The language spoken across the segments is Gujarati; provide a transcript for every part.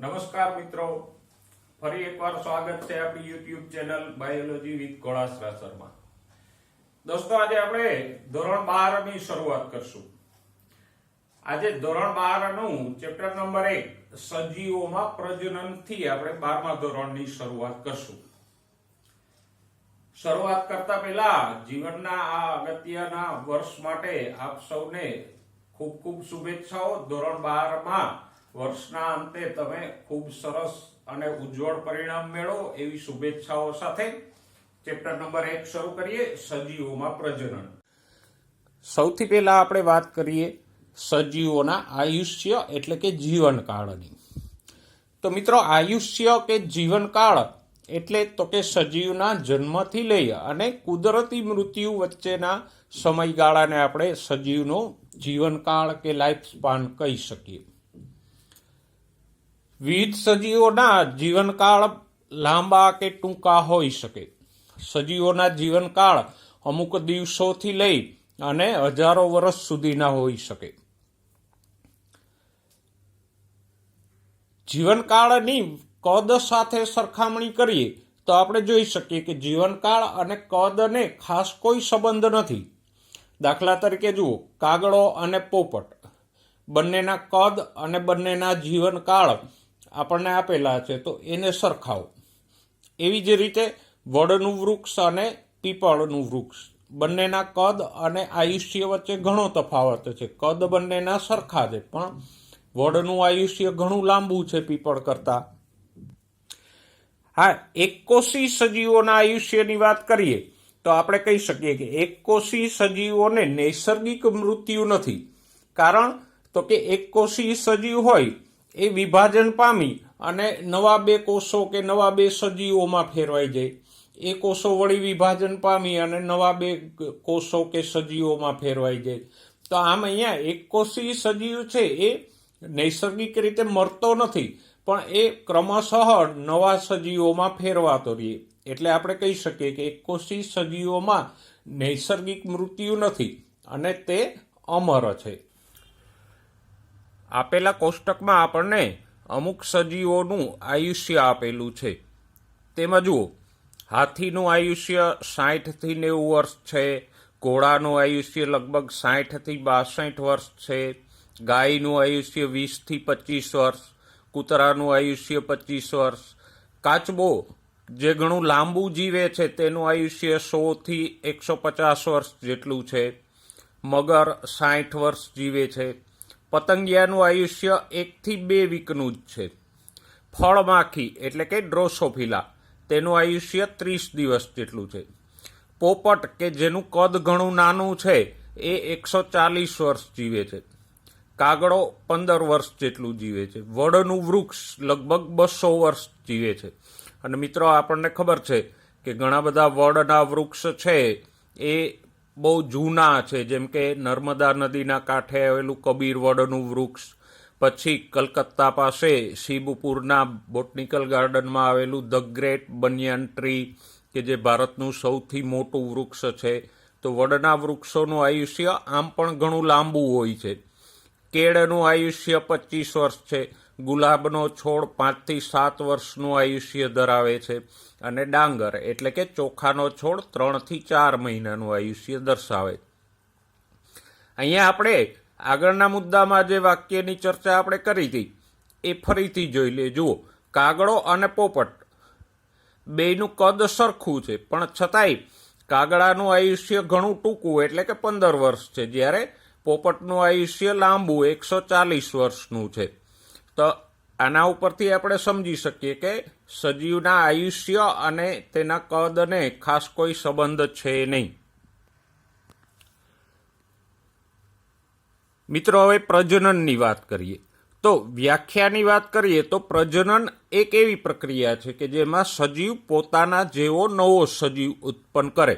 નમસ્કાર મિત્રો, ફરી એકવાર સ્વાગત છે આપણી YouTube channel biology with Golasara Sharma. દોસ્તો, આજે આપણે ધોરણ 12 ની શરૂઆત કરશું. આજે ધોરણ 12 નું ચેપ્ટર નંબર 1 સજીવોમાં પ્રજનન થી આપણે 12મા ધોરણની શરૂઆત કરશું. શરૂઆત કરતા પહેલા જીવનના આ અગત્યના વર્ષ માટે આપ સૌને ખૂબ ખૂબ શુભેચ્છાઓ. ધોરણ 12 માં વર્ષના અંતે તમે ખૂબ સરસ અને ઉજ્જવળ પરિણામ મેળવો એવી શુભેચ્છાઓ સાથે ચેપ્ટર નંબર 1 શરૂ કરીએ, સજીવોમાં પ્રજનન. સૌથી પહેલા આપણે વાત કરીએ સજીવોના આયુષ્ય એટલે કે જીવનકાળની. તો મિત્રો, આયુષ્ય કે જીવનકાળ એટલે તો કે સજીવના જન્મથી લઈ અને કુદરતી મૃત્યુ વચ્ચેના સમયગાળાને આપણે સજીવનો જીવનકાળ કે લાઈફ સ્પાન કહી શકીએ. વિવિધ સજીવોના જીવનકાળ લાંબા કે ટૂંકા હોઈ શકે. સજીવોના જીવનકાળ અમુક દિવસોથી લઈ અને હજારો વર્ષ સુધીના હોઈ શકે. જીવનકાળની કદ સાથે સરખામણી કરીએ તો આપણે જોઈ શકીએ કે જીવનકાળ અને કદને ખાસ કોઈ સંબંધ નથી. દાખલા તરીકે જુઓ, કાગડો અને પોપટ બંનેના કદ અને બંનેના જીવનકાળ આપણને આપેલા છે, તો એને સરખાવો. એવી જ રીતે વડનું વૃક્ષ અને પીપળનું વૃક્ષ બંનેના કદ અને આયુષ્ય વચ્ચે ઘણો તફાવત છે. કદ બંનેના સરખા છે, પણ વડનું આયુષ્ય ઘણું લાંબુ છે પીપળ કરતા. હા, એકકોષી સજીવોના આયુષ્યની વાત કરીએ તો આપણે કહી શકીએ કે એકકોષી સજીવોને નૈસર્ગિક મૃત્યુ નથી. કારણ તો કે એકકોષી સજીવ હોય એ વિભાજન પામી અને નવા બે કોષો કે નવા બે સજીવોમાં ફેરવાઈ જાય. એ કોષો વળી વિભાજન પામી અને નવા બે કોષો કે સજીવોમાં ફેરવાઈ જાય. તો આમ અહીંયા એકકોષી સજીવ છે એ નૈસર્ગિક રીતે મરતો નથી, પણ એ ક્રમશઃ નવા સજીવોમાં ફેરવાતો રહે. એટલે આપણે કહી શકીએ કે એકકોષી સજીવોમાં નૈસર્ગિક મૃત્યુ નથી અને તે અમર છે. આપેલા કોષ્ટકમાં આપણને અમુક સજીવોનું આયુષ્ય આપેલું છે. તેમાં જુઓ, હાથીનું આયુષ્ય 60 થી 90 વર્ષ છે. ઘોડાનું આયુષ્ય લગભગ 60 થી 62 વર્ષ છે. ગાયનું આયુષ્ય 20 થી 25 વર્ષ. કૂતરાનું આયુષ્ય 25 વર્ષ. કાચબો જે ઘણું લાંબુ જીવે છે તેનું આયુષ્ય 100 થી 150 વર્ષ જેટલું છે. મગર 60 વર્ષ જીવે છે. પતંગિયાનું આયુષ્ય 1 થી 2 વીકનું જ છે. ફળમાખી એટલે કે ડ્રોસોફિલા તેનું આયુષ્ય 30 દિવસ જેટલું છે. પોપટ કે જેનું કદ ઘણું નાનું છે એ 140 વર્ષ જીવે છે. કાગડો 15 વર્ષ જેટલું જીવે છે. વડનું વૃક્ષ લગભગ 200 વર્ષ જીવે છે. અને મિત્રો, આપણને ખબર છે કે ઘણા બધા વડના વૃક્ષ છે એ બહુ જૂના છે. જેમ કે નર્મદા નદીના કાંઠે આવેલું કબીર વડનું વૃક્ષ, પછી કલકત્તા પાસે શિબપુરના બોટનિકલ ગાર્ડનમાં આવેલું ધ ગ્રેટ બનિયાન ટ્રી કે જે ભારતનું સૌથી મોટું વૃક્ષ છે. તો વડના વૃક્ષોનું આયુષ્ય આમ પણ ઘણું લાંબુ હોય છે. કેળનું આયુષ્ય 25 વર્ષ છે. ગુલાબનો છોડ 5 થી 7 વર્ષનું આયુષ્ય ધરાવે છે. અને ડાંગર એટલે કે ચોખાનો છોડ 3 થી 4 મહિનાનું આયુષ્ય દર્શાવે. અહીંયા આપણે આગળના મુદ્દામાં જે વાક્યની ચર્ચા આપણે કરી હતી એ ફરીથી જોઈ લે. જુઓ, કાગડો અને પોપટ બેયનું કદ સરખું છે, પણ છતાંય કાગડાનું આયુષ્ય ઘણું ટૂંકું એટલે કે 15 વર્ષ છે, જ્યારે પોપટનું આયુષ્ય લાંબુ 140 વર્ષનું છે. તો આના ઉપરથી આપણે સમજી શકીએ કે સજીવના આયુષ્ય અને તેના કદને ખાસ કોઈ સંબંધ છે નહીં. મિત્રો, હવે પ્રજનનની વાત કરીએ તો વ્યાખ્યાની વાત કરીએ તો પ્રજનન એક એવી પ્રક્રિયા છે કે જેમાં સજીવ પોતાના જેવો નવો સજીવ ઉત્પન્ન કરે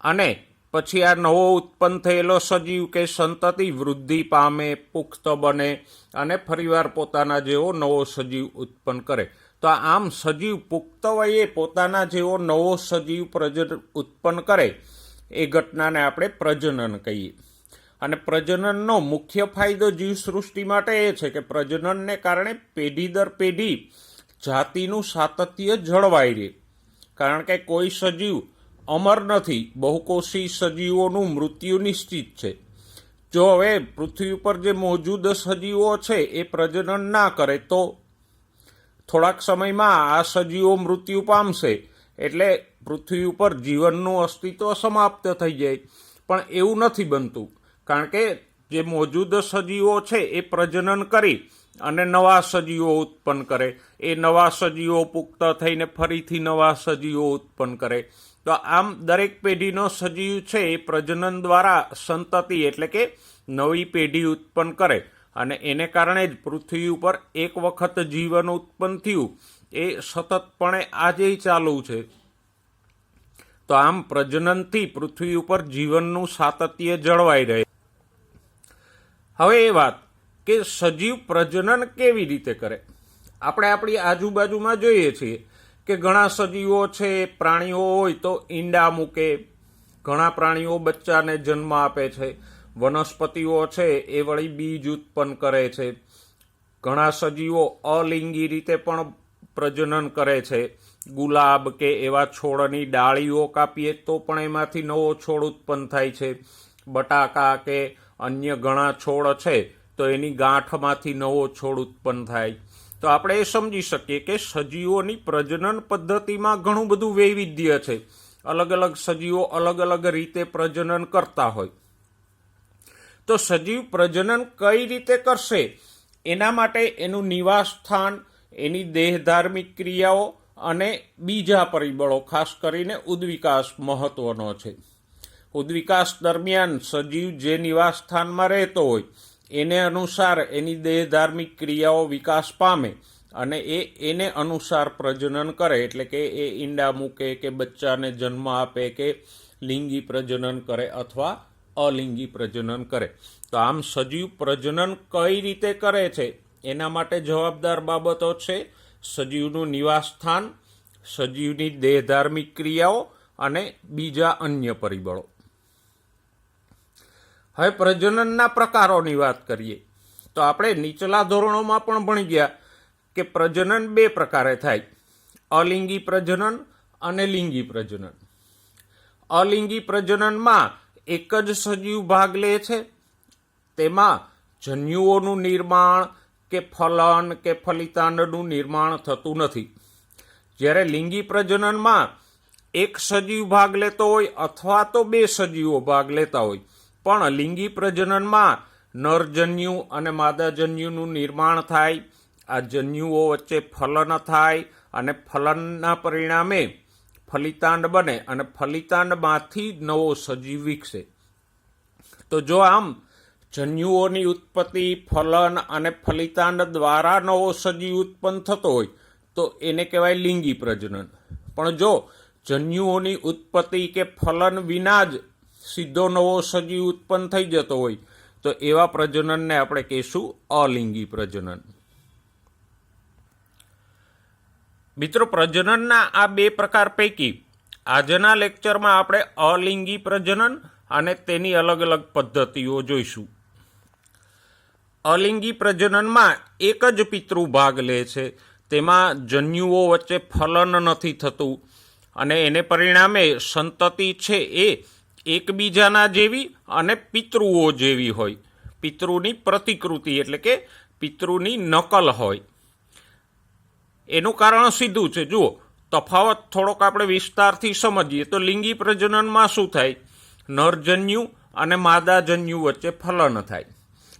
અને પછી આ નવો ઉત્પન્ન થયેલો સજીવ કે સંતતિ વૃદ્ધિ પામે, પુખ્ત બને અને ફરીવાર પોતાના જેવો નવો સજીવ ઉત્પન્ન કરે. તો આમ સજીવ પુખ્ત વયે પોતાના જેવો નવો સજીવ ઉત્પન્ન કરે એ ઘટનાને આપણે પ્રજનન કહીએ. અને પ્રજનનનો મુખ્ય ફાયદો જીવસૃષ્ટિ માટે એ છે કે પ્રજનનને કારણે પેઢી દર પેઢી જાતિનું સાતત્ય જળવાઈ રહે. કારણ કે કોઈ સજીવ અમર નથી, બહુકોષી સજીવોનું મૃત્યુ નિશ્ચિત છે. જો હવે પૃથ્વી ઉપર જે મોજૂદ સજીવો છે એ પ્રજનન ના કરે તો થોડાક સમયમાં આ સજીવો મૃત્યુ પામશે, એટલે પૃથ્વી ઉપર જીવનનું અસ્તિત્વ સમાપ્ત થઈ જાય. પણ એવું નથી બનતું, કારણ કે જે મોજૂદ સજીવો છે એ પ્રજનન કરી અને નવા સજીવો ઉત્પન્ન કરે, એ નવા સજીવો પુખ્ત થઈને ફરીથી નવા સજીવો ઉત્પન્ન કરે. તો આમ દરેક પેઢીનો સજીવ છે એ પ્રજનન દ્વારા સંતતિ એટલે કે નવી પેઢી ઉત્પન્ન કરે, અને એને કારણે જ પૃથ્વી ઉપર એક વખત જીવન ઉત્પન્ન થયું એ સતતપણે આજે ચાલુ છે. તો આમ પ્રજનનથી પૃથ્વી ઉપર જીવનનું સાતત્ય જળવાઈ રહે. હવે એ વાત કે સજીવ પ્રજનન કેવી રીતે કરે. આપણે આપણી આજુબાજુમાં જોઈએ છીએ કે ઘણા સજીવો છે, પ્રાણીઓ હોય તો ઈંડા મૂકે, ઘણા પ્રાણીઓ બચ્ચાને જન્મ આપે છે, વનસ્પતિઓ છે એ વળી બીજ ઉત્પન્ન કરે છે, ઘણા સજીવો અલિંગી રીતે પણ પ્રજનન કરે છે. ગુલાબ કે એવા છોડની ડાળીઓ કાપીએ તો પણ એમાંથી નવો છોડ ઉત્પન્ન થાય છે. બટાકા કે અન્ય ઘણા છોડ છે તો એની ગાંઠમાંથી નવો છોડ ઉત્પન્ન થાય. તો આપણે એ સમજી શકીએ કે સજીવોની પ્રજનન પદ્ધતિમાં ઘણું બધું વૈવિધ્ય છે. અલગ અલગ સજીવો અલગ અલગ રીતે પ્રજનન કરતા હોય. તો સજીવ પ્રજનન કઈ રીતે કરશે એના માટે એનું નિવાસ સ્થાન, એની દેહધાર્મિક ક્રિયાઓ અને બીજા પરિબળો, ખાસ કરીને ઉદ્વિકાસ મહત્વનો છે. ઉદ્વિકાસ દરમિયાન સજીવ જે નિવાસ સ્થાનમાં રહેતો હોય એને અનુસાર એની દેહધાર્મિક ક્રિયાઓ વિકાસ પામે અને એને અનુસાર પ્રજનન કરે. એટલે કે એ ઈંડા મૂકે કે બચ્ચાને જન્મ આપે કે લિંગી પ્રજનન કરે અથવા અલિંગી પ્રજનન કરે. તો આમ સજીવ પ્રજનન કઈ રીતે કરે છે એના માટે જવાબદાર બાબતો છે સજીવનું નિવાસ સ્થાન, સજીવની દેહધાર્મિક ક્રિયાઓ અને બીજા અન્ય પરિબળો. હવે પ્રજનનના પ્રકારોની વાત કરીએ તો આપણે નીચલા ધોરણોમાં પણ ભણી ગયા કે પ્રજનન બે પ્રકારે થાય: અલિંગી પ્રજનન અને લિંગી પ્રજનન. અલિંગી પ્રજનનમાં એક જ સજીવ ભાગ લે છે. તેમાં જન્યુઓનું નિર્માણ કે ફલન કે ફલિતાંડનું નિર્માણ થતું નથી. જ્યારે લિંગી પ્રજનનમાં એક સજીવ ભાગ લેતો હોય અથવા તો બે સજીવો ભાગ લેતા હોય, પણ લિંગી પ્રજનનમાં નરજન્યુ અને માદાજન્યુનું નિર્માણ થાય. આ જન્યુઓ વચ્ચે ફલન થાય અને ફલનના પરિણામે ફલિતાંડ બને અને ફલિતાંડમાંથી નવો સજીવ વિકસે. તો જો આમ જન્યુઓની ઉત્પત્તિ, ફલન અને ફલિતાંડ દ્વારા નવો સજીવ ઉત્પન્ન થતો હોય તો એને કહેવાય લિંગી પ્રજનન. પણ જો જન્યુઓની ઉત્પત્તિ કે ફલન વિના જ સીધો નવો સજીવ ઉત્પન્ન થઈ જતો હોય તો એવા પ્રજનનને આપણે કહીશું અલિંગી પ્રજનન. મિત્રો, પ્રજનનના આ બે પ્રકાર પૈકી આજના લેક્ચરમાં આપણે અલિંગી પ્રજનન અને તેની અલગ અલગ પદ્ધતિઓ જોઈશું. અલિંગી પ્રજનનમાં એક જ પિતૃ ભાગ લે છે. તેમાં જન્યુઓ વચ્ચે ફલન નથી થતું અને એને પરિણામે સંતતિ છે એ એકબીજાના જેવી અને પિતૃઓ જેવી હોય. પિતૃની પ્રતિકૃતિ એટલે કે પિતૃની નકલ હોય. એનું કારણ સીધું છે. જુઓ, તફાવત થોડોક આપણે વિસ્તારથી સમજીએ તો લિંગી પ્રજનનમાં શું થાય? નરજન્યુ અને માદાજન્યુ વચ્ચે ફલન થાય.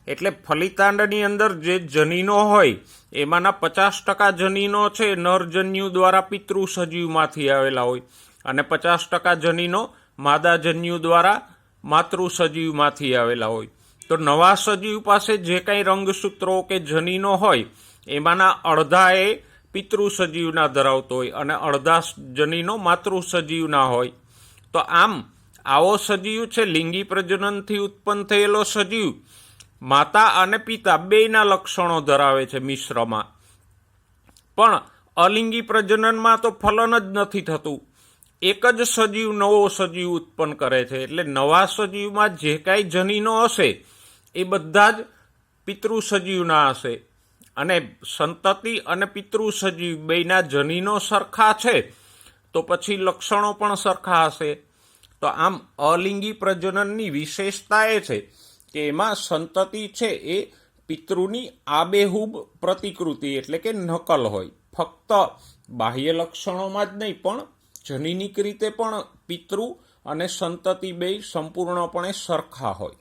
એટલે ફલિતાંડની અંદર જે જનીનો હોય એમાંના 50% જનીનો છે નરજન્યુ દ્વારા પિતૃ સજીવમાંથી આવેલા હોય અને 50% જનીનો માદાજન્યુ દ્વારા માતૃ સજીવમાંથી આવેલા હોય. તો નવા સજીવ પાસે જે કંઈ રંગસૂત્રો કે જનીનો હોય એમાંના અડધા એ પિતૃ સજીવના ધરાવતો હોય અને અડધા જનીનો માતૃ સજીવના હોય. તો આમ આવો સજીવ છે લિંગી પ્રજનનથી ઉત્પન્ન થયેલો સજીવ માતા અને પિતા બેયના લક્ષણો ધરાવે છે મિશ્રમાં. પણ અલિંગી પ્રજનનમાં તો ફલન જ નથી થતું. એક જ સજીવ નવો સજીવ ઉત્પન્ન કરે છે, એટલે નવા સજીવમાં જે કાંઈ જનીનો હશે એ બધા જ પિતૃ સજીવના હશે, અને સંતતિ અને પિતૃ સજીવ બેયના જનીનો સરખા છે તો પછી લક્ષણો પણ સરખા હશે. તો આમ અલિંગી પ્રજનનની વિશેષતા એ છે કે એમાં સંતતિ છે એ પિતૃની આબેહૂબ પ્રતિકૃતિ એટલે કે નકલ હોય. ફક્ત બાહ્ય લક્ષણોમાં જ નહીં પણ જનીનિક રીતે પણ પિતૃ અને સંતતિ બેય સંપૂર્ણપણે સરખા હોય.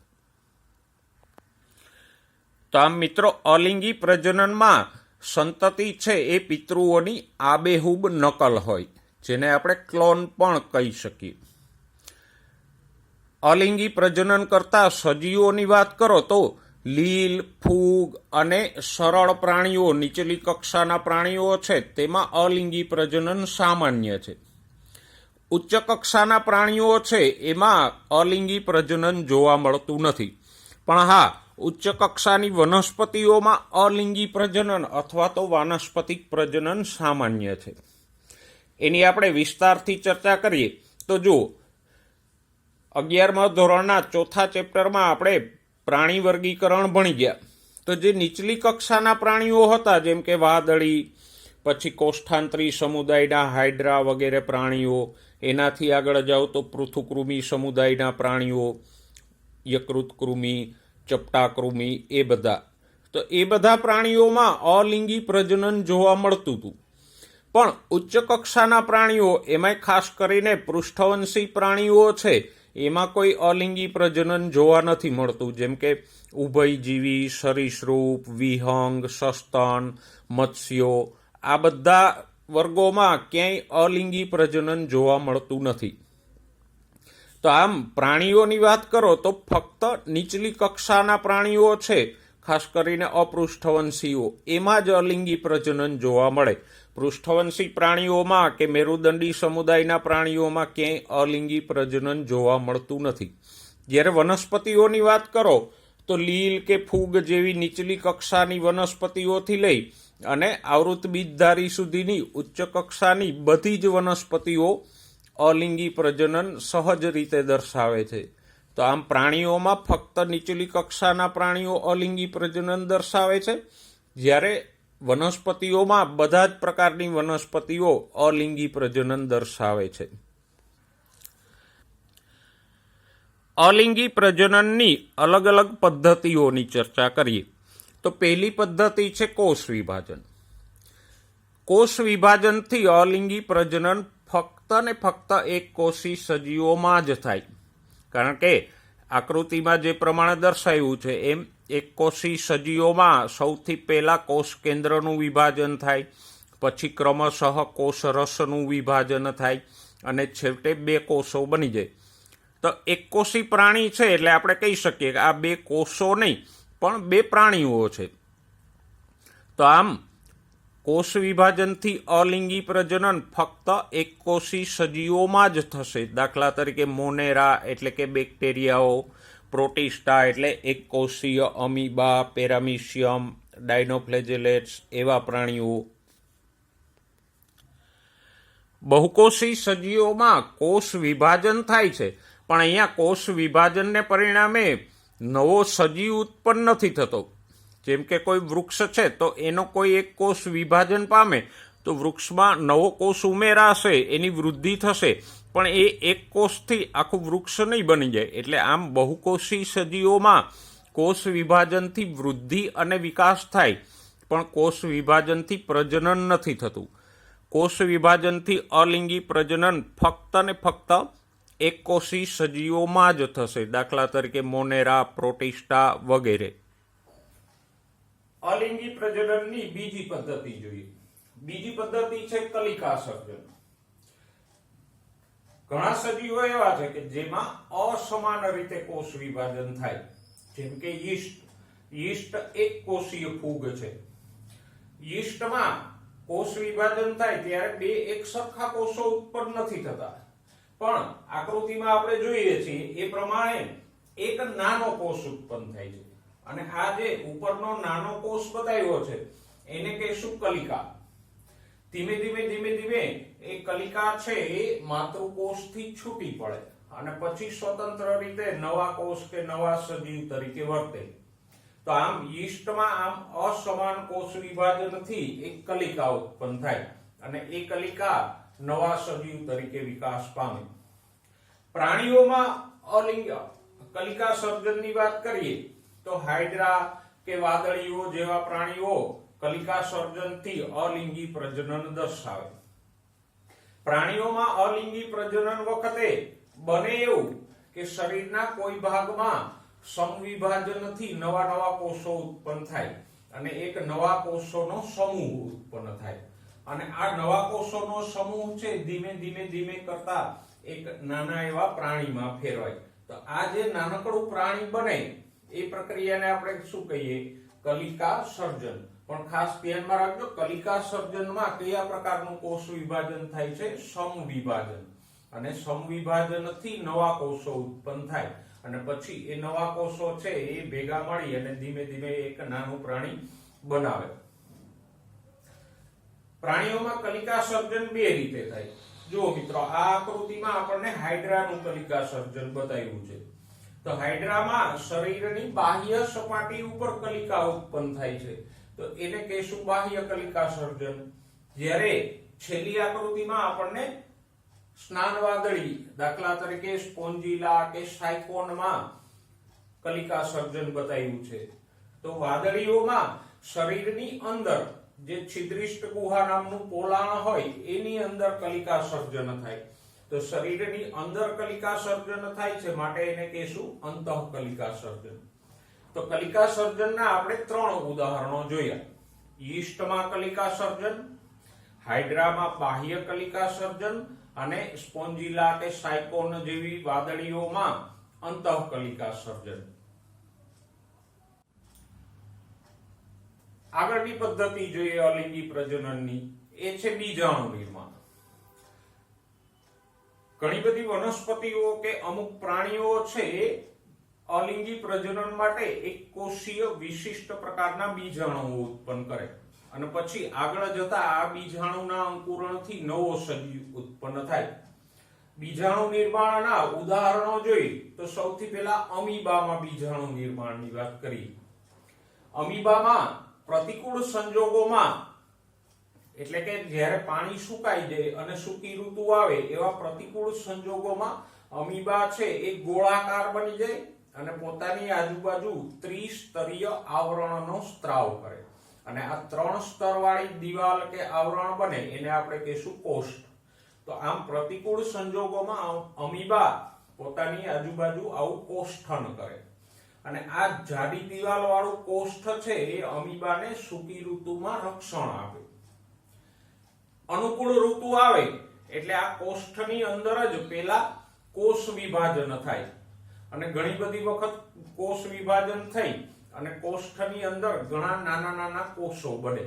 તો આમ મિત્રો, અલિંગી પ્રજનનમાં સંતતિ છે એ પિતૃઓની આબેહૂબ નકલ હોય, જેને આપણે ક્લોન પણ કહી શકીએ. અલિંગી પ્રજનન કરતા સજીવોની વાત કરો તો લીલ, ફૂગ અને સરળ પ્રાણીઓ, નીચલી કક્ષાના પ્રાણીઓ છે તેમાં અલિંગી પ્રજનન સામાન્ય છે. ઉચ્ચ કક્ષાના પ્રાણીઓ છે એમાં અલિંગી પ્રજનન જોવા મળતું નથી. પણ હા, ઉચ્ચ કક્ષાની વનસ્પતિઓમાં અલિંગી પ્રજનન અથવા તો વાનસ્પતિક પ્રજનન સામાન્ય છે. એની આપણે વિસ્તારથી ચર્ચા કરીએ તો જુઓ, 11મા ધોરણના 4થા ચેપ્ટરમાં આપણે પ્રાણી વર્ગીકરણ ભણી ગયા. તો જે નીચલી કક્ષાના પ્રાણીઓ હતા, જેમ કે વાદળી, પછી કોષ્ઠાંતરી સમુદાયના હાઇડ્રા વગેરે પ્રાણીઓ, એનાથી આગળ જાઓ તો પૃથુકૃમિ સમુદાયના પ્રાણીઓ, યકૃત કૃમિ, ચપટા કૃમિ, એ બધા. તો એ બધા પ્રાણીઓમાં અલિંગી પ્રજનન જોવા મળતું હતું. પણ ઉચ્ચ કક્ષાના પ્રાણીઓ, એમાંય ખાસ કરીને પૃષ્ઠવંશી પ્રાણીઓ છે, એમાં કોઈ અલિંગી પ્રજનન જોવા નથી મળતું. જેમ કે ઉભયજીવી, સરીસૃપ, વિહંગ, સસ્તન, મત્સ્યો, આ બધા વર્ગોમાં ક્યાંય અલિંગી પ્રજનન જોવા મળતું નથી. તો આમ પ્રાણીઓની વાત કરો તો ફક્ત નીચલી કક્ષાના પ્રાણીઓ છે, ખાસ કરીને અપૃષ્ઠવંશીઓ, એમાં જ અલિંગી પ્રજનન જોવા મળે. પૃષ્ઠવંશી પ્રાણીઓમાં કે મેરુદંડી સમુદાયના પ્રાણીઓમાં ક્યાંય અલિંગી પ્રજનન જોવા મળતું નથી. જ્યારે વનસ્પતિઓની વાત કરો તો લીલ કે ફૂગ જેવી નીચલી કક્ષાની વનસ્પતિઓથી લઈ અને આવૃત બીજધારી સુધીની ઉચ્ચ કક્ષાની બધી જ વનસ્પતિઓ અલિંગી પ્રજનન સહજ રીતે દર્શાવે છે. તો આમ પ્રાણીઓમાં ફક્ત નીચલી કક્ષાના પ્રાણીઓ અલિંગી પ્રજનન દર્શાવે છે, જ્યારે વનસ્પતિઓમાં બધા જ પ્રકારની વનસ્પતિઓ અલિંગી પ્રજનન દર્શાવે છે. અલિંગી પ્રજનનની અલગ અલગ પદ્ધતિઓની ચર્ચા કરીએ તો પહેલી પદ્ધતિ છે કોષ વિભાજન. કોષ વિભાજનથી અલિંગી પ્રજનન ફક્ત ને ફક્ત એક કોષી સજીવોમાં જ થાય. કારણ કે આકૃતિમાં જે પ્રમાણે દર્શાવ્યું છે એમ એક કોષી સજીવોમાં સૌથી પહેલા કોષ કેન્દ્રનું વિભાજન થાય, પછી ક્રમશઃ કોષ રસનું વિભાજન થાય અને છેવટે 2 કોષો બની જાય. તો એક કોષી પ્રાણી છે એટલે આપણે કહી શકીએ કે આ 2 કોષો નહીં પણ 2 પ્રાણીઓ છે. તો આમ કોષ વિભાજનથી અલિંગી પ્રજનન ફક્ત એક કોષી સજીવોમાં જ થશે. દાખલા તરીકે મોનેરા એટલે કે બેક્ટેરિયાઓ, પ્રોટિસ્ટા એટલે એક કોષીય અમીબા, પેરામિશિયમ, ડાયનોફ્લેજેલેટ્સ, એવા પ્રાણીઓ. બહુકોષી સજીવોમાં કોષ વિભાજન થાય છે, પણ અહીંયા કોષ વિભાજનને પરિણામે નવો સજીવ ઉત્પન્ન નથી થતો. જેમ કે કોઈ વૃક્ષ છે તો એનો કોઈ એક કોષ વિભાજન પામે તો વૃક્ષમાં નવો કોષ ઉમેરાશે, એની વૃદ્ધિ થશે, પણ એ એક કોષથી આખું વૃક્ષ નહીં બની જાય. એટલે આમ બહુકોષી સજીવોમાં કોષ વિભાજનથી વૃદ્ધિ અને વિકાસ થાય, પણ કોષ વિભાજનથી પ્રજનન નથી થતું. કોષ વિભાજનથી અલિંગી પ્રજનન ફક્ત ને ફક્ત એક કોષી સજીવોમાં જ થશે. દાખલા તરીકે મોનેરા, પ્રોટિસ્ટા વગેરે. અલિંગી પ્રજનનની બીજી પદ્ધતિ જોઈએ. બીજી પદ્ધતિ છે કલિકા સર્જન. ઘણા સજીવો એવા છે કે જેમાં અસમાન રીતે કોષ વિભાજન થાય. જેમ કે યીસ્ટ એક કોષીય ફૂગ છે. યીસ્ટમાં કોષ વિભાજન થાય ત્યારે 2 એક સરખા કોષો ઉત્પન્ન નથી થતા, પણ આકૃતિમાં આપણે જોઈએ છીએ એ પ્રમાણે એક નાનો કોષ ઉત્પન્ન થાય છે. અને આ જે ઉપરનો નાનો કોષ બતાવ્યો છે એને કહીશું કલિકા. ધીમે ધીમે ધીમે ધીમે એ કલિકા છે એ માતૃકોષથી છૂટી પડે અને પછી સ્વતંત્ર રીતે નવા કોષ કે નવા સજીવ તરીકે વર્તે. તો આમ યીસ્ટમાં આમ અસમાન કોષ વિભાજનથી એક કલિકા ઉત્પન્ન થાય અને એ કલિકા નવા સજીવ તરીકે વિકાસ પામે. પ્રાણીઓમાં અલિંગ કલિકા સર્જનની વાત કરીએ તો હાઇડ્રા કે વાદળીઓ જેવા પ્રાણીઓ કલિકા સર્જનથી અલિંગી પ્રજનન દર્શાવે. પ્રાણીઓમાં અલિંગી પ્રજનન વખતે બને એવું કે શરીરના કોઈ ભાગમાં સમવિભાજનથી નવા નવા કોષો ઉત્પન્ન થાય અને એક નવા કોષોનો સમૂહ ઉત્પન્ન થાય અને આ નવા કોષોનો સમૂહ છે ધીમે ધીમે ધીમે કરતા એક નાના એવા પ્રાણીમાં ફેરવાય. તો આ જે નાનકડું પ્રાણી બને એ પ્રક્રિયાને આપણે શું કહીએ? કલિકા સર્જન. પણ ખાસ ધ્યાનમાં રાખજો, કલિકા સર્જનમાં કયા પ્રકારનું કોષ વિભાજન થાય છે? સમવિભાજન. અને સમવિભાજનથી નવા કોષો ઉત્પન્ન થાય અને પછી એ નવા કોષો છે એ ભેગા મળી અને ધીમે ધીમે એક નાનું પ્રાણી બનાવે. પ્રાણીઓમાં કલિકા સર્જન બે રીતે થાય. જુઓ મિત્રો, આ આકૃતિમાં આપણને હાઇડ્રાનું કલિકા સર્જન બતાવ્યું છે. તો હાઇડ્રામાં શરીરની બાહ્ય સપાટી ઉપર કલિકા ઉત્પન્ન થાય છે તો એને કહેશું બાહ્ય કલિકા સર્જન. જ્યારે છેલ્લી આકૃતિમાં આપણને સ્નાન વાદળી દાખલા તરીકે સ્પોન્જીલા કે સાયકોનમાં કલિકા સર્જન બતાવ્યું છે. તો વાદળીઓમાં શરીરની અંદર જે છિદ્રિષ્ટ ગુહા નામનું પોલાણ હોય એની અંદર કલિકા સર્જન થાય. તો શરીરની અંદર કલિકા સર્જન થાય છે માટે એને કહેશું અંતઃકલિકા સર્જન. તો કલિકા સર્જનના આપણે 3 ઉદાહરણો જોયા. યીસ્ટમાં કલિકા સર્જન, હાઇડ્રામાં બાહ્ય કલિકા સર્જન અને સ્પોન્જીલા કે સાયકોન જેવી વાદળીઓમાં અંતઃકલિકા સર્જન. આગળની પદ્ધતિ જોઈએ અલિંગી પ્રજનનની, એ છે બીજાણુ નિર્માણ. ઘણી બધી વનસ્પતિઓ કે અમુક પ્રાણીઓ છે અલિંગી પ્રજનન માટે એક કોષીય વિશિષ્ટ પ્રકારના બીજાણુઓ ઉત્પન્ન કરે અને પછી આગળ જતા આ બીજાણુના અંકુરણથી નવો સજીવ ઉત્પન્ન થાય. બીજાણુ નિર્માણના ઉદાહરણો જોઈએ તો સૌથી પહેલા અમીબામાં બીજાણુ નિર્માણની વાત કરીએ. અમીબામાં પ્રતિકૂળ સંજોગોમાં, એટલે કે જ્યારે પાણી સુકાઈ જાય અને સૂકી ઋતુ આવે એવા પ્રતિકૂળ સંજોગોમાં અમીબા છે એ ગોળાકાર બની જાય અને પોતાની આજુબાજુ ત્રિસ્તરીય આવરણનો સ્ત્રાવ કરે અને આ 3 સ્તરવાળી દિવાલ કે આવરણ બને એને આપણે કહીશું કોષ્ઠ. તો આમ પ્રતિકૂળ સંજોગોમાં અમીબા પોતાની આજુબાજુ આવું કોષ્ઠન કરે અને આ જાડી દિવાલ વાળું કોષ્ઠ છે એ અમીબાને સૂકી ઋતુમાં રક્ષણ આપે. અનુકૂળ ઋતુ આવે એટલે આ કોષ્ઠની અંદર જ પેલા કોષ વિભાજન થાય અને ઘણી બધી વખત કોષ વિભાજન થઈ અને કોષ્ઠની અંદર ઘણા નાના નાના કોષો બને.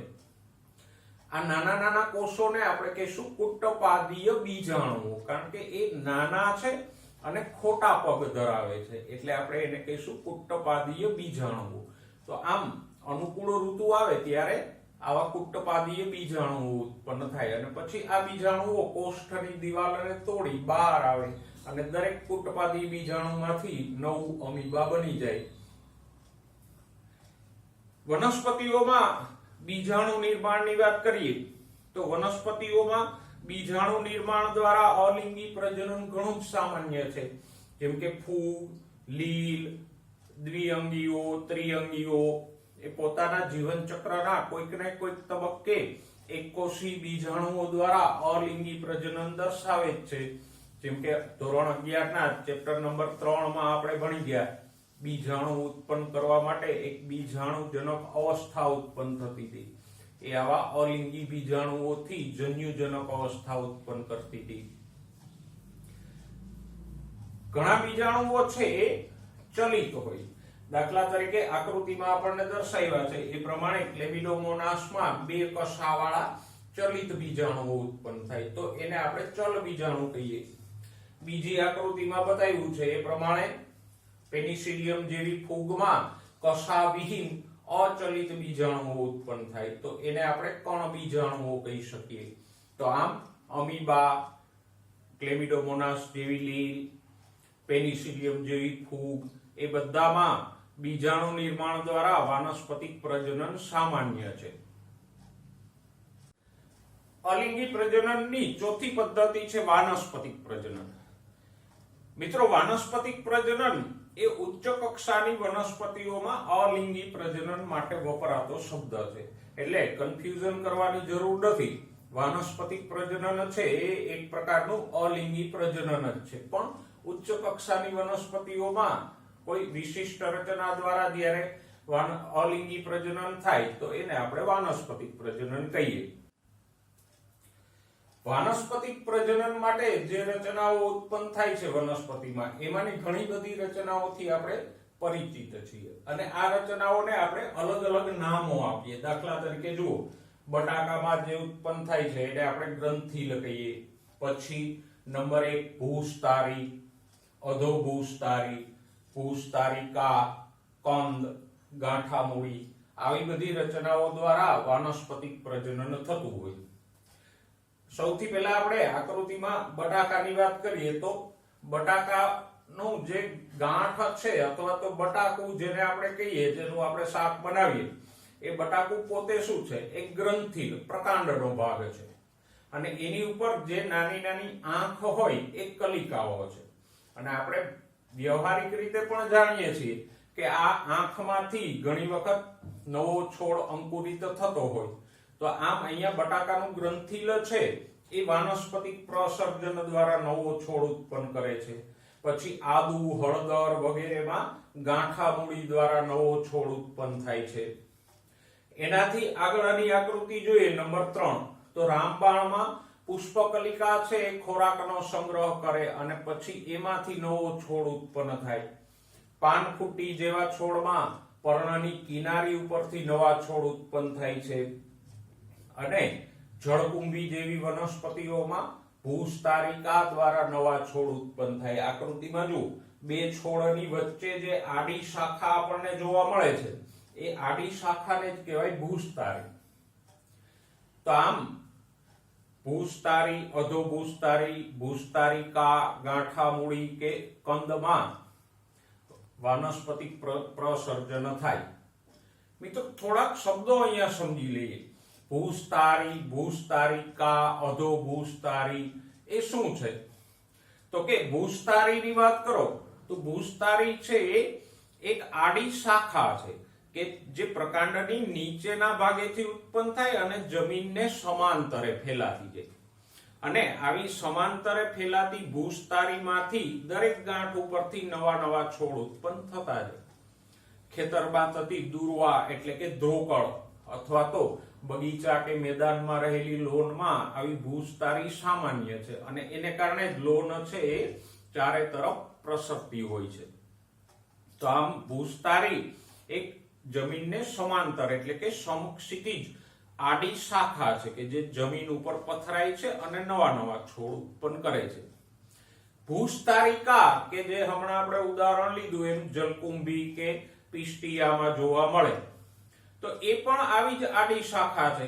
આ નાના નાના કોષોને આપણે કહીશું કુટ્ટપાદીય બીજાણુઓ, કારણ કે એ નાના છે અને ખોટા પગ ધરાવે છે એટલે આપણે એને કહીશું કુટ્ટપાદીય બીજાણુઓ. તો આમ અનુકૂળ ઋતુ આવે ત્યારે આવા કુટ્ટપાદીય બીજાણુઓ ઉત્પન્ન થાય અને પછી આ બીજાણુઓ કોષ્ઠની દિવાલને તોડી બહાર આવે અને દરેક કુટ્ટપાદી બીજાણુમાંથી નવું અમીબા બની જાય. વનસ્પતિઓમાં બીજાણુ નિર્માણની વાત કરીએ તો વનસ્પતિઓમાં બીજાણુ નિર્માણ દ્વારા અલિંગી પ્રજનન ઘણું જ સામાન્ય છે. જેમ કે ફૂગ, લીલ, દ્વિઅંગીઓ, ત્રિઅંગીઓ એ પોતાના જીવન ચક્રના કોઈક ને કોઈક તબક્કે એકકોષી બીજાણુઓ દ્વારા અલિંગી પ્રજનન દર્શાવે જ છે. જેમ કે ધોરણ 11 ના ચેપ્ટર નંબર 3 માં આપણે ભણી ગયા બીજાણુ ઉત્પન્ન કરવા માટે એક બીજાણુજનક અવસ્થા ઉત્પન્ન થતી હતી. એ આવા અલિંગી બીજાણુઓથી જન્યુજનક અવસ્થા ઉત્પન્ન કરતી હતી. ઘણા બીજાણુઓ છે એ ચલિત હોય. દાખલા તરીકે આકૃતિમાં આપણને દર્શાવ્યા છે એ પ્રમાણે ક્લેમિડોમોનાસમાં 2 કશાવાળા ચલિત બીજાણુઓ ઉત્પન્ન થાય તો એને આપણે ચલ બીજાણુ કહીએ. બીજી આકૃતિમાં બતાવ્યું છે એ પ્રમાણે પેનિસિલિયમ જેવી ફૂગમાં કશાવિહીન અચલિત બીજાણુઓ ઉત્પન્ન થાય તો એને આપણે કણ બીજાણુઓ કહી શકીએ. તો આમ અમીબા, ક્લેમિડોમોનાસ જેવી લીલ, પેનિસિલિયમ જેવી ફૂગ એ બધામાં બીજાણુ નિર્માણ દ્વારા વાનસ્પતિક પ્રજનન સામાન્ય છે. અલિંગી પ્રજનનની ચોથી પદ્ધતિ છે વાનસ્પતિક પ્રજનન. મિત્રો, વાનસ્પતિક પ્રજનન એ ઉચ્ચ કક્ષાની વનસ્પતિઓમાં અલિંગી પ્રજનન માટે વપરાતો શબ્દ છે, એટલે કન્ફ્યુઝન કરવાની જરૂર નથી. વાનસ્પતિક પ્રજનન છે એ એક પ્રકારનું અલિંગી પ્રજનન જ છે, પણ ઉચ્ચ કક્ષાની વનસ્પતિઓમાં કોઈ વિશિષ્ટ રચના દ્વારા જ્યારે અલિંગી પ્રજનન થાય તો એને આપણે વાનસ્પતિક પ્રજનન કહીએ. વાનસ્પતિક પ્રજનન માટે જે રચનાઓ ઉત્પન્ન થાય છે વનસ્પતિમાં, એમાંની ઘણી બધી રચનાઓથી આપણે પરિચિત છીએ અને આ રચનાઓને આપણે અલગ અલગ નામો આપીએ. દાખલા તરીકે જુઓ, બટાકામાં જે ઉત્પન્ન થાય છે એને આપણે ગ્રંથિલ કહીએ. પછી નંબર 1 ભૂસ્તારી, અધોભૂસ્તારી, ભૂસ્તારિકા, કંદ, ગાંઠામૂળી, આવી બધી રચનાઓ દ્વારા વાનસ્પતિક પ્રજનન થતું હોય. સૌથી પહેલા આપણે આકૃતિમાં બટાકાની વાત કરીએ તો બટાકાનું જે ગાંઠ છે અથવા તો બટાકું જેને આપણે કહીએ, જેનું આપણે શાક બનાવીએ, એ બટાકું પોતે શું છે? એક ગ્રંથિલ પ્રકાંડનો ભાગ છે અને એની ઉપર જે નાની નાની આંખ હોય એ કલિકાઓ છે. અને આપણે વ્યવહારિક રીતે પણ જાણીએ છીએ કે આ આંખમાંથી ઘણી વખત નવો છોડ અંકુરિત થતો હોય. તો આમ અહીંયા બટાકાનું ગ્રંથિલ છે એ વાનસ્પતિક પ્રસર્જન દ્વારા નવો છોડ ઉત્પન્ન કરે છે. પછી આદુ, હળદર વગેરેમાં ગાંઠામૂળી દ્વારા નવો છોડ ઉત્પન્ન થાય છે. એનાથી આગળની આકૃતિ જોઈએ નંબર 3, તો રામબાણમાં પુષ્પકલિકા છે એ ખોરાકનો સંગ્રહ કરે અને પછી એમાંથી નવો છોડ ઉત્પન્ન થાય. પાનફૂટી જેવા છોડમાં પર્ણની કિનારી ઉપરથી નવા છોડ ઉત્પન્ન થાય છે અને જળકુંભી જેવી વનસ્પતિઓમાં ભૂસ્તારિકા દ્વારા નવા છોડ ઉત્પન્ન થાય. આકૃતિમાં જુઓ, બે છોડની વચ્ચે જે આડી શાખા આપણને જોવા મળે છે એ આડી શાખાને જ કહેવાય ભૂસ્તારી. તો આમ ભૂસ્તારી, અધોભૂસ્તારી, ભૂસ્તારિકા, ગાંઠામૂળી કે કંદમાં વાનસ્પતિક પ્રસર્જન થાય. મિત્રો, થોડાક શબ્દો અહીંયા સમજી લઈએ. ભૂસ્તારી, ભૂસ્તારિકા, અધોભૂસ્તારી એ શું છે? તો કે ભૂસ્તારીની વાત કરો તો ભૂસ્તારી છે એ એક આડી શાખા છે કે જે પ્રકાંડની નીચેના ભાગેથી ઉત્પન્ન થાય અને જમીનને સમાંતરે ફેલાતી જાય. અને આવી સમાંતરે ફેલાતી ભૂસ્તારીમાંથી દરેક ગાંઠ ઉપરથી નવા નવા છોડ ઉત્પન્ન થતા જાય. ખેતરમાં થતી દુર્વા એટલે કે ધ્રોકળ અથવા તો બગીચા કે મેદાનમાં રહેલી લોનમાં આવી ભૂસ્તારી સામાન્ય છે અને એને કારણે જ લોન છે એ ચારે તરફ પ્રસરતી હોય છે. તો આમ ભૂસ્તારી એક જમીનને સમાંતર એટલે કે સમક્ષિતિજ આડી શાખા છે કે જે જમીન ઉપર પથરાય છે અને નવા નવા છોડ ઉત્પન્ન કરે છે. ભૂસ્તારિકા કે જે હમણાં આપણે ઉદાહરણ લીધું એમ જલકુંભી કે પિસ્ટિયામાં જોવા મળે, તો એ પણ આવી જ આડી શાખા છે,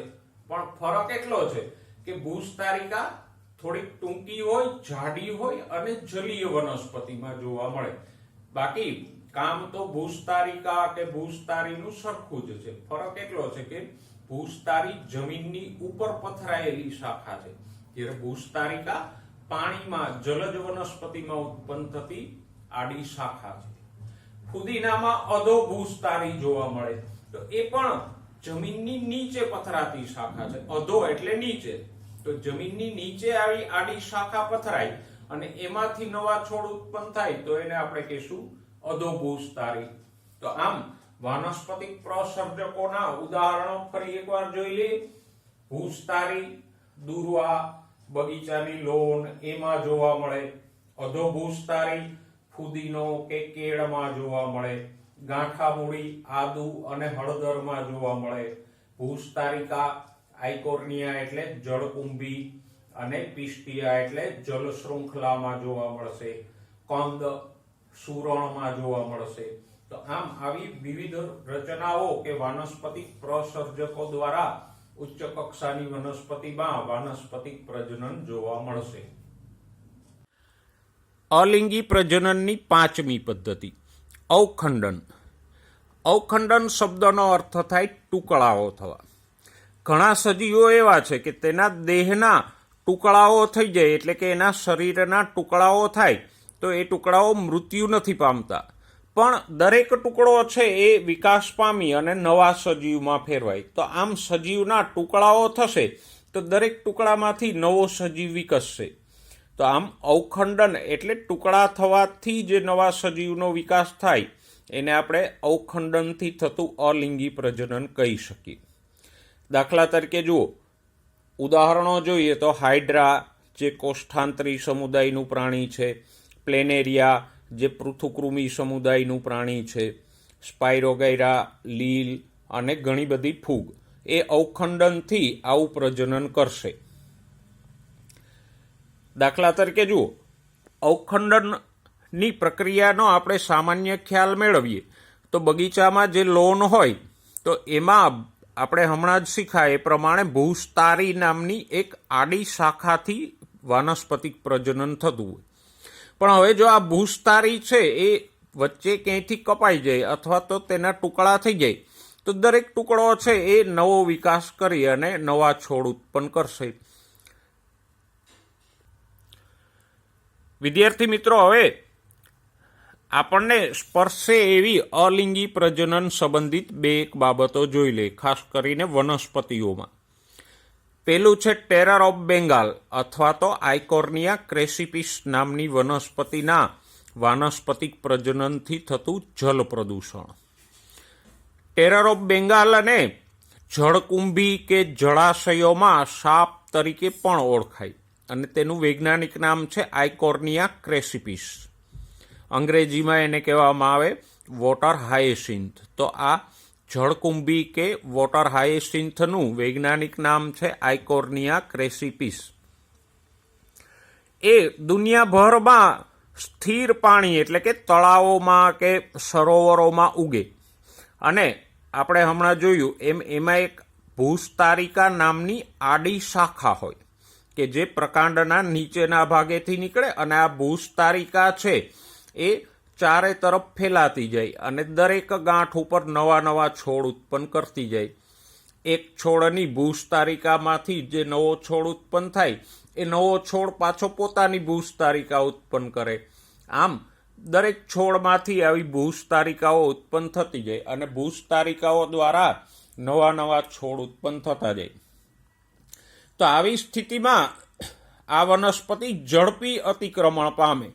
પણ ફરક એટલો છે કે ભૂસ્તારિકા થોડીક ટૂંકી હોય, જાડી હોય અને જલીય વનસ્પતિમાં જોવા મળે. બાકી કામ તો ભૂસ્તારિકા કે ભૂસ્તારીનું સરખું જ છે. ફરક એટલો છે કે ભૂસ્તારી જમીનની ઉપર પથરાયેલી શાખા છે, જ્યારે ભૂસ્તારિકા પાણીમાં જલજ વનસ્પતિમાં ઉત્પન્ન થતી આડી શાખા છે. ફુદીનામાં અધોભૂસ્તારી જોવા મળે, તો એ પણ જમીનની નીચે પથરાતી શાખા છે. અધો એટલે નીચે, તો જમીનની નીચે આવી આડી શાખા પથરાય અને એમાંથી નવા છોડ ઉત્પન્ન થાય તો એને આપણે કહીશું અધોભૂસ્તારી. તો આમ વાનસ્પતિક પ્રસર્જકોના ઉદાહરણો ફરી એકવાર જોઈ લઈએ. ભૂસ્તારી, દુર્વા, બગીચાની લોન એમાં જોવા મળે. અધોભૂસ્તારી ફુદીનો કે કેળમાં જોવા મળે. ગાંઠામૂળી, આદુ અને હળદરમાં જોવા મળે. ભૂસ્તારિકા આઇકોર્નિયા એટલે જળકુંભી અને પિસ્ટિયા એટલે જલ શૃંખલામાં જોવા મળશે. કંદ સુરણમાં જોવા મળશે. તો આમ આવી વિવિધ રચનાઓ કે વાનસ્પતિક પ્રસર્જકો દ્વારા ઉચ્ચ કક્ષાની વનસ્પતિમાં વાનસ્પતિક પ્રજનન જોવા મળશે. અલિંગી પ્રજનનની પાંચમી પદ્ધતિ અવખંડન. અવખંડન શબ્દનો અર્થ થાય ટુકડાઓ થવા. ઘણા સજીવો એવા છે કે તેના દેહના ટુકડાઓ થઈ જાય, એટલે કે એના શરીરના ટુકડાઓ થાય તો એ ટુકડાઓ મૃત્યુ નથી પામતા, પણ દરેક ટુકડો છે એ વિકાસ પામી અને નવા સજીવમાં ફેરવાય. તો આમ સજીવના ટુકડાઓ થશે તો દરેક ટુકડામાંથી નવો સજીવ વિકસશે. તો આમ અવખંડન એટલે ટુકડા થવાથી જે નવા સજીવનો વિકાસ થાય એને આપણે અવખંડનથી થતું અલિંગી પ્રજનન કહી શકીએ. દાખલા તરીકે જુઓ, ઉદાહરણો જોઈએ તો હાઇડ્રા જે કોષ્ઠાંતરી સમુદાયનું પ્રાણી છે, પ્લેનેરિયા જે પૃથુકૃમિ સમુદાયનું પ્રાણી છે, સ્પાઇરોગૈરા, લીલ અને ઘણી બધી ફૂગ એ અવખંડનથી આવું પ્રજનન કરશે. દાખલા તરીકે જુઓ, અવખંડનની પ્રક્રિયાનો આપણે સામાન્ય ખ્યાલ મેળવીએ તો બગીચામાં જે લોન હોય તો એમાં આપણે હમણાં જ શીખ્યા એ પ્રમાણે ભૂસ્તારી નામની એક આડી શાખાથી વાનસ્પતિક પ્રજનન થતું હોય. પણ હવે જો આ ભૂસ્તારી છે એ વચ્ચે ક્યાંયથી કપાઈ જાય અથવા તો તેના ટુકડા થઈ જાય તો દરેક ટુકડો છે એ નવો વિકાસ કરી અને નવા છોડ ઉત્પન્ન કરશે. વિદ્યાર્થી મિત્રો, હવે આપણને સ્પર્શે એવી અલિંગી પ્રજનન સંબંધિત બે એક બાબતો જોઈ લે, ખાસ કરીને વનસ્પતિઓમાં. પેલું છે ટેરર ઓફ બેંગાલ અથવા તો આઇકોર્નિયા ક્રેસિપિસ નામની વનસ્પતિના વાનસ્પતિક પ્રજનનથી થતું જલ પ્રદૂષણ. ટેરર ઓફ બેંગાલ અને જળકુંભી કે જળાશયોમાં સાપ તરીકે પણ ઓળખાય અને તેનું વૈજ્ઞાનિક નામ છે આઇકોર્નિયા ક્રેસિપિસ. અંગ્રેજીમાં એને કહેવામાં આવે વોટર હાયસિન્થ. તો આ જળકુંભી કે વોટર હાયસિન્થનું વૈજ્ઞાનિક નામ છે આઇકોર્નિયા ક્રેસિપિસ. એ દુનિયાભરમાં સ્થિર પાણી એટલે કે તળાવોમાં કે સરોવરોમાં ઉગે અને આપણે હમણાં જોયું એમાં એક ભૂસ્તારિકા નામની આડી શાખા હોય કે જે પ્રકાંડના નીચેના ભાગેથી નીકળે અને આ ભૂસ્તારિકા છે એ ચારે તરફ ફેલાતી જાય અને દરેક ગાંઠ ઉપર નવા નવા છોડ ઉત્પન્ન કરતી જાય. એક છોડની ભૂસ્તારિકામાંથી જે નવો છોડ ઉત્પન્ન થાય એ નવો છોડ પાછો પોતાની ભૂસ્તારિકા ઉત્પન્ન કરે. આમ દરેક છોડમાંથી આવી ભૂસ્તારિકાઓ ઉત્પન્ન થતી જાય અને ભૂસ્તારિકાઓ દ્વારા નવા નવા છોડ ઉત્પન્ન થતા જાય. તો આવી સ્થિતિમાં આ વનસ્પતિ ઝડપી અતિક્રમણ પામે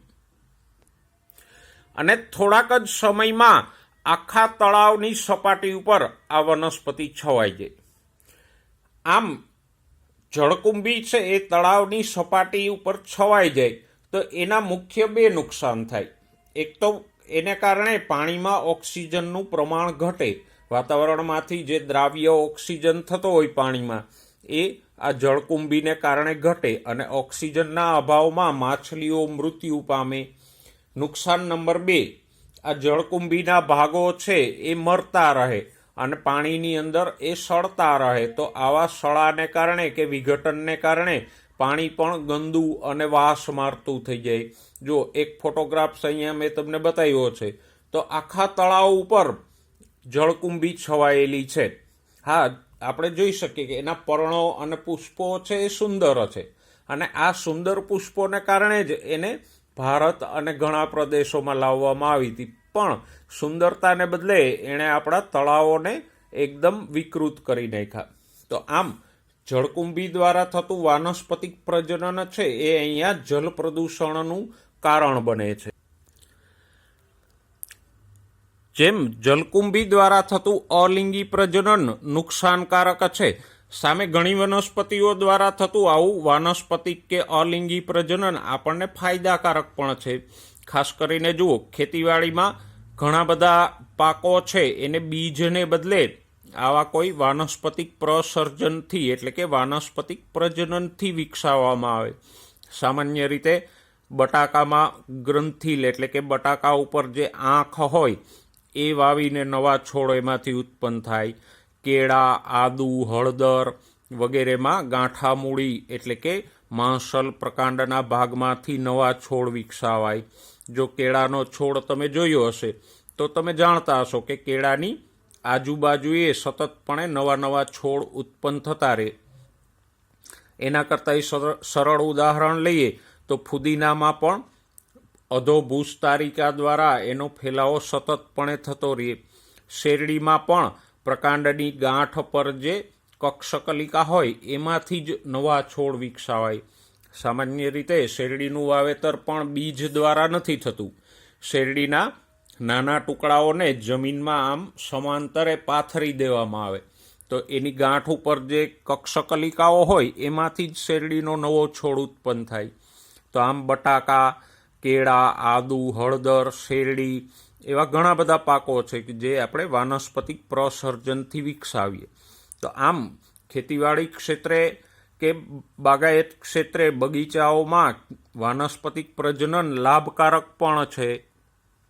અને થોડાક જ સમયમાં આખા તળાવની સપાટી ઉપર આ વનસ્પતિ છવાઈ જાય. આમ જળકુંભી છે એ તળાવની સપાટી ઉપર છવાઈ જાય તો એના મુખ્ય બે નુકસાન થાય. એક તો એને કારણે પાણીમાં ઓક્સિજનનું પ્રમાણ ઘટે. વાતાવરણમાંથી જે દ્રાવ્ય ઓક્સિજન થતો હોય પાણીમાં એ આ જળકુંભીને કારણે ઘટે અને ઓક્સિજનના અભાવમાં માછલીઓ મૃત્યુ પામે. નુકસાન નંબર 2, આ જળકુંભીના ભાગો છે એ મરતા રહે અને પાણીની અંદર એ સળતા રહે. તો આવા સળાને કારણે કે વિઘટનને કારણે પાણી પણ ગંદુ અને વાસ મારતું થઈ જાય. જો એક ફોટોગ્રાફ્સ અહીંયા મેં તમને બતાવ્યો છે તો આખા તળાવ ઉપર જળકુંભી છવાયેલી છે. હા, આપણે જોઈ શકીએ કે એના પર્ણો અને પુષ્પો છે એ સુંદર છે અને આ સુંદર પુષ્પોને કારણે જ એને ભારત અને ઘણા પ્રદેશોમાં લાવવામાં આવી હતી. પણ સુંદરતાને બદલે એણે આપણા તળાવોને એકદમ વિકૃત કરી નાખ્યા. તો આમ જળકુંભી દ્વારા થતું વાનસ્પતિક પ્રજનન છે એ અહીંયા જલ પ્રદૂષણનું કારણ બને છે. જેમ જલકુંભી દ્વારા થતું અલિંગી પ્રજનન નુકસાનકારક છે, સામે ઘણી વનસ્પતિઓ દ્વારા થતું આવું વાનસ્પતિક કે અલિંગી પ્રજનન આપણને ફાયદાકારક પણ છે. ખાસ કરીને જુઓ, ખેતીવાડીમાં ઘણા બધા પાકો છે એને બીજને બદલે આવા કોઈ વાનસ્પતિક પ્રસર્જનથી એટલે કે વાનસ્પતિક પ્રજનનથી વિકસાવવામાં આવે. સામાન્ય રીતે બટાકામાં ગ્રંથિલ એટલે કે બટાકા ઉપર જે આંખ હોય એ વાવીને નવા છોડ એમાંથી ઉત્પન્ન થાય. કેળા, આદુ, હળદર વગેરેમાં ગાંઠા મૂળી એટલે કે માંસલ પ્રકાંડના ભાગમાંથી નવા છોડ વિકસાવાય. જો કેળાનો છોડ તમે જોયો હશે તો તમે જાણતા હશો કે કેળાની આજુબાજુએ સતતપણે નવા નવા છોડ ઉત્પન્ન થતા રહે. એના કરતાં સરળ ઉદાહરણ લઈએ તો ફુદીનામાં પણ અધોભૂસ્તારિકા દ્વારા એનો ફેલાવો સતતપણે થતો રહે. શેરડીમાં પણ પ્રકાંડની ગાંઠ પર જે કક્ષકલિકા હોય એમાંથી જ નવા છોડ વિકસાવાય. સામાન્ય રીતે શેરડીનું વાવેતર પણ બીજ દ્વારા નથી થતું. શેરડીના નાના ટુકડાઓને જમીનમાં આમ સમાંતરે પાથરી દેવામાં આવે તો એની ગાંઠ ઉપર જે કક્ષકલિકાઓ હોય એમાંથી જ શેરડીનો નવો છોડ ઉત્પન્ન થાય. તો આમ બટાકા, કેળા, આદુ, હળદર, શેરડી એવા ઘણા બધા પાકો છે કે જે આપણે વાનસ્પતિક પ્રસર્જનથી વિકસાવીએ. તો આમ ખેતીવાડી ક્ષેત્રે કે બાગાયત ક્ષેત્રે બગીચાઓમાં વાનસ્પતિક પ્રજનન લાભકારક પણ છે